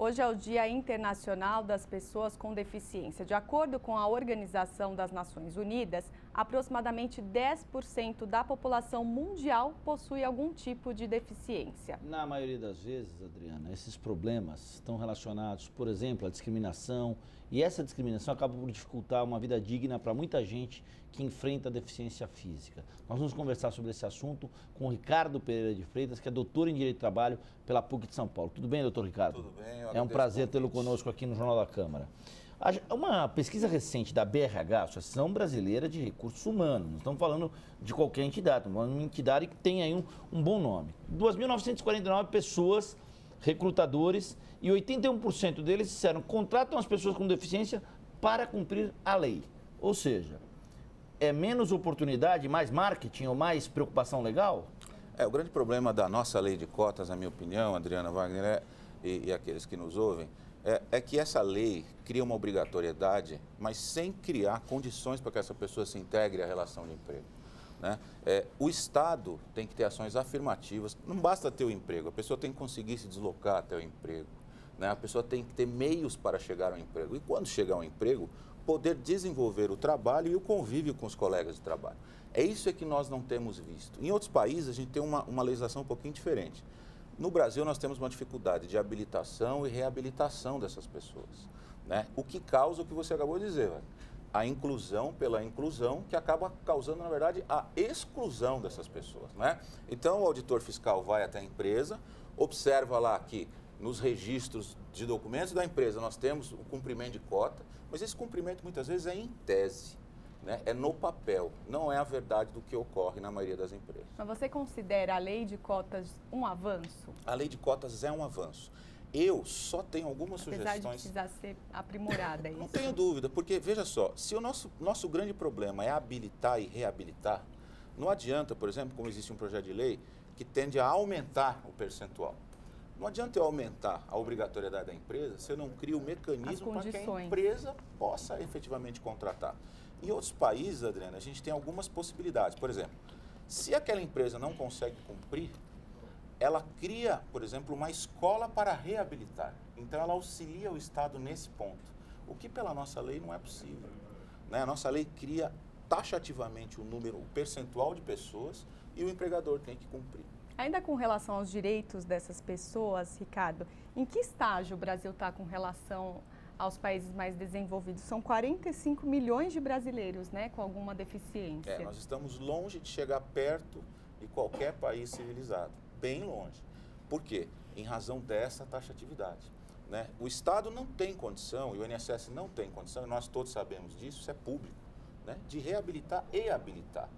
Hoje é o Dia Internacional das Pessoas com Deficiência. De acordo com a Organização das Nações Unidas, aproximadamente 10% da população mundial possui algum tipo de deficiência. Na maioria das vezes, Adriana, esses problemas estão relacionados, por exemplo, à discriminação, e essa discriminação acaba por dificultar uma vida digna para muita gente que enfrenta deficiência física. Nós vamos conversar sobre esse assunto com o Ricardo Pereira de Freitas, que é doutor em Direito do Trabalho pela PUC de São Paulo. Tudo bem, doutor Ricardo? Tudo bem. É um prazer tê-lo conosco aqui no Jornal da Câmara. Uma pesquisa recente da BRH, Associação Brasileira de Recursos Humanos, não estamos falando de qualquer entidade, estamos falando de uma entidade que tem aí um bom nome. 2.949 pessoas, recrutadores, e 81% deles disseram que contratam as pessoas com deficiência para cumprir a lei. Ou seja, é menos oportunidade, mais marketing ou mais preocupação legal? O grande problema da nossa lei de cotas, na minha opinião, Adriana Wagner, e aqueles que nos ouvem, é que essa lei cria uma obrigatoriedade, mas sem criar condições para que essa pessoa se integre à relação de emprego. Né? O Estado tem que ter ações afirmativas, não basta ter o emprego, a pessoa tem que conseguir se deslocar até o emprego. Né? A pessoa tem que ter meios para chegar ao emprego. E quando chegar ao emprego, poder desenvolver o trabalho e o convívio com os colegas de trabalho. É isso que nós não temos visto. Em outros países, a gente tem uma legislação um pouquinho diferente. No Brasil, nós temos uma dificuldade de habilitação e reabilitação dessas pessoas. Né? O que causa o que você acabou de dizer, a inclusão pela inclusão, que acaba causando, na verdade, a exclusão dessas pessoas. Né? Então, o auditor fiscal vai até a empresa, observa lá que nos registros de documentos da empresa nós temos o cumprimento de cota, mas esse cumprimento muitas vezes é em tese, né? É no papel, não é a verdade do que ocorre na maioria das empresas. Mas você considera a lei de cotas um avanço? A lei de cotas é um avanço. Eu só tenho algumas sugestões... Apesar de precisar ser aprimorada, é isso? Não tenho dúvida, porque, veja só, se o nosso grande problema é habilitar e reabilitar, não adianta, por exemplo, como existe um projeto de lei que tende a aumentar o percentual. Não adianta eu aumentar a obrigatoriedade da empresa se eu não crio o mecanismo para que a empresa possa efetivamente contratar. Em outros países, Adriana, a gente tem algumas possibilidades. Por exemplo, se aquela empresa não consegue cumprir, ela cria, por exemplo, uma escola para reabilitar. Então, ela auxilia o Estado nesse ponto, o que pela nossa lei não é possível. Né? A nossa lei cria taxativamente o percentual de pessoas e o empregador tem que cumprir. Ainda com relação aos direitos dessas pessoas, Ricardo, em que estágio o Brasil está com relação aos países mais desenvolvidos? São 45 milhões de brasileiros, né, com alguma deficiência. Nós estamos longe de chegar perto de qualquer país civilizado, bem longe. Por quê? Em razão dessa taxatividade. Né? O Estado não tem condição, e o INSS não tem condição, e nós todos sabemos disso, isso é público, né, de reabilitar e habilitar.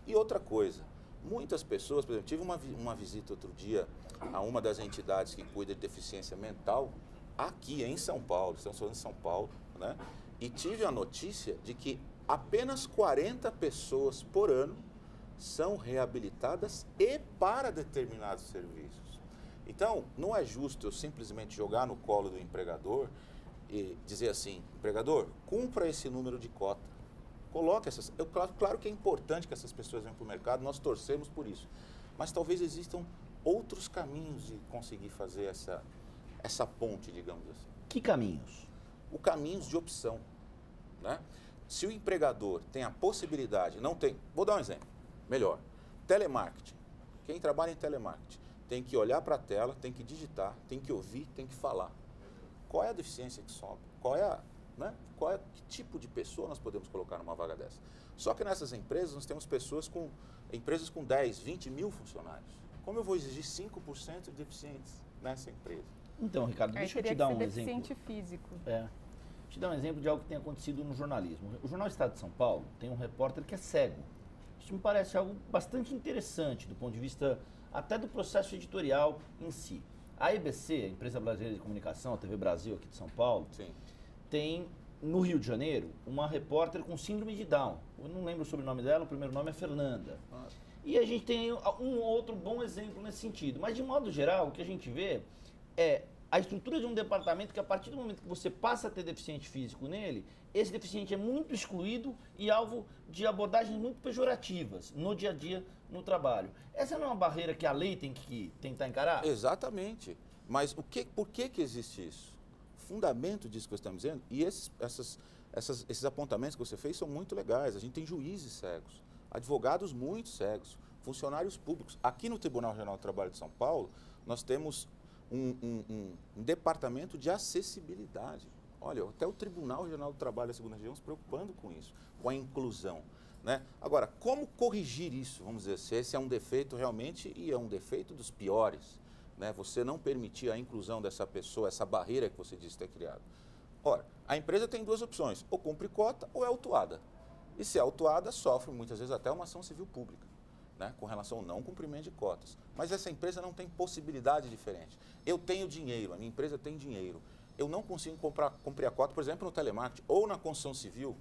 E outra coisa, muitas pessoas, por exemplo, tive uma visita outro dia a uma das entidades que cuida de deficiência mental, aqui em São Paulo, estamos falando de São Paulo, né? E tive a notícia de que apenas 40 pessoas por ano são reabilitadas e para determinados serviços. Então, não é justo eu simplesmente jogar no colo do empregador e dizer assim, empregador, cumpra esse número de cota. Coloque essas... Claro que é importante que essas pessoas venham para o mercado, nós torcemos por isso. Mas talvez existam outros caminhos de conseguir fazer essa ponte, digamos assim. Que caminhos? O caminhos de opção. Né? Se o empregador tem a possibilidade, não tem... Vou dar um exemplo, melhor. Telemarketing. Quem trabalha em telemarketing tem que olhar para a tela, tem que digitar, tem que ouvir, tem que falar. Qual é a deficiência que sobra? Que tipo de pessoa nós podemos colocar numa vaga dessa? Só que nessas empresas nós temos empresas com 10, 20 mil funcionários. Como eu vou exigir 5% de deficientes nessa empresa? Então, Ricardo, deixa eu te dar um exemplo. Deficiente físico. Te dar um exemplo de algo que tem acontecido no jornalismo. O Jornal Estado de São Paulo tem um repórter que é cego. Isso me parece algo bastante interessante do ponto de vista até do processo editorial em si. A EBC, a Empresa Brasileira de Comunicação, a TV Brasil aqui de São Paulo, sim, tem no Rio de Janeiro uma repórter com síndrome de Down. Eu não lembro o sobrenome dela, o primeiro nome é Fernanda. E a gente tem um outro bom exemplo nesse sentido. Mas, de modo geral, o que a gente vê é a estrutura de um departamento que, a partir do momento que você passa a ter deficiente físico nele, esse deficiente é muito excluído e alvo de abordagens muito pejorativas no dia a dia, no trabalho. Essa não é uma barreira que a lei tem que tentar encarar? Exatamente. Mas por que existe isso? fundamento disso que você está me dizendo, e esses apontamentos que você fez são muito legais. A gente tem juízes cegos, advogados muito cegos, funcionários públicos. Aqui no Tribunal Regional do Trabalho de São Paulo, nós temos um departamento de acessibilidade. Olha, até o Tribunal Regional do Trabalho da Segunda Região se preocupando com isso, com a inclusão. Né? Agora, como corrigir isso? Vamos dizer, se esse é um defeito realmente, e é um defeito dos piores, né? Você não permitir a inclusão dessa pessoa, essa barreira que você disse ter criado. Ora, a empresa tem duas opções, ou cumpre cota ou é autuada. E se é autuada, sofre muitas vezes até uma ação civil pública, né? Com relação ao não cumprimento de cotas. Mas essa empresa não tem possibilidade diferente. Eu tenho dinheiro, a minha empresa tem dinheiro. Eu não consigo cumprir a cota, por exemplo, no telemarketing ou na construção civil.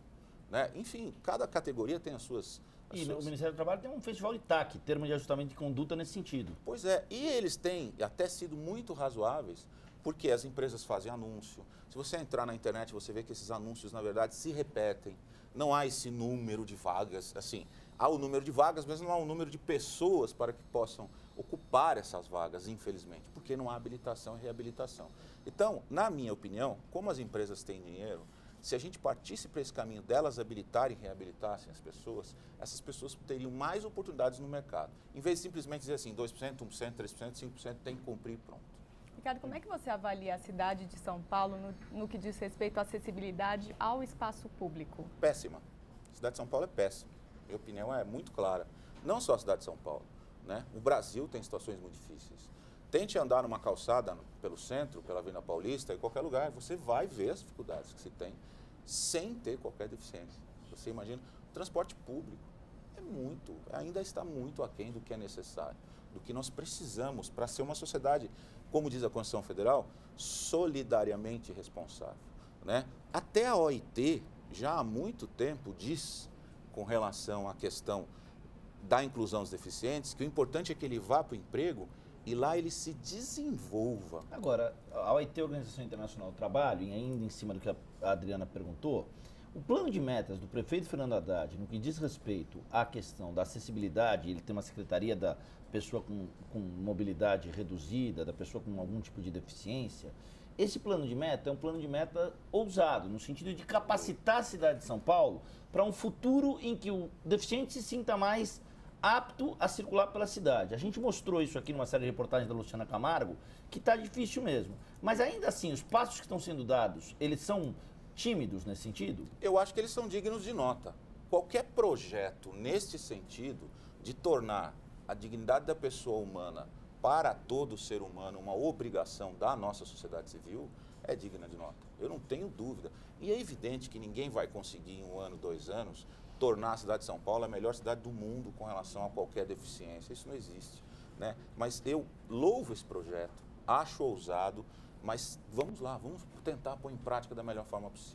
Né? Enfim, cada categoria tem as suas... O Ministério do Trabalho tem um festival de TAC, termo de ajustamento de conduta nesse sentido. Pois é, e eles têm até sido muito razoáveis, porque as empresas fazem anúncio. Se você entrar na internet, você vê que esses anúncios, na verdade, se repetem. Não há esse número de vagas, assim, há o número de vagas, mas não há o número de pessoas para que possam ocupar essas vagas, infelizmente, porque não há habilitação e reabilitação. Então, na minha opinião, como as empresas têm dinheiro, se a gente partisse para esse caminho delas habilitarem e reabilitassem as pessoas, essas pessoas teriam mais oportunidades no mercado. Em vez de simplesmente dizer assim, 2%, 1%, 3%, 5% tem que cumprir e pronto. Ricardo, como é que você avalia a cidade de São Paulo no que diz respeito à acessibilidade ao espaço público? Péssima. A cidade de São Paulo é péssima. Minha opinião é muito clara. Não só a cidade de São Paulo, né? O Brasil tem situações muito difíceis. Tente andar numa calçada pelo centro, pela Avenida Paulista, em qualquer lugar, você vai ver as dificuldades que se tem sem ter qualquer deficiência. Você imagina, o transporte público ainda está muito aquém do que é necessário, do que nós precisamos para ser uma sociedade, como diz a Constituição Federal, solidariamente responsável. Né? Até a OIT, já há muito tempo, diz, com relação à questão da inclusão dos deficientes, que o importante é que ele vá para o emprego e lá ele se desenvolva. Agora, a OIT, Organização Internacional do Trabalho, e ainda em cima do que a Adriana perguntou, o plano de metas do prefeito Fernando Haddad, no que diz respeito à questão da acessibilidade, ele tem uma secretaria da pessoa com mobilidade reduzida, da pessoa com algum tipo de deficiência, esse plano de meta é um plano de meta ousado, no sentido de capacitar a cidade de São Paulo para um futuro em que o deficiente se sinta mais apto a circular pela cidade. A gente mostrou isso aqui numa série de reportagens da Luciana Camargo, que está difícil mesmo. Mas ainda assim, os passos que estão sendo dados, eles são tímidos nesse sentido? Eu acho que eles são dignos de nota. Qualquer projeto neste sentido de tornar a dignidade da pessoa humana para todo ser humano uma obrigação da nossa sociedade civil é digna de nota. Eu não tenho dúvida. E é evidente que ninguém vai conseguir em 1 ano, 2 anos, tornar a cidade de São Paulo a melhor cidade do mundo com relação a qualquer deficiência. Isso não existe. Né? Mas eu louvo esse projeto, acho ousado, mas vamos lá, vamos tentar pôr em prática da melhor forma possível.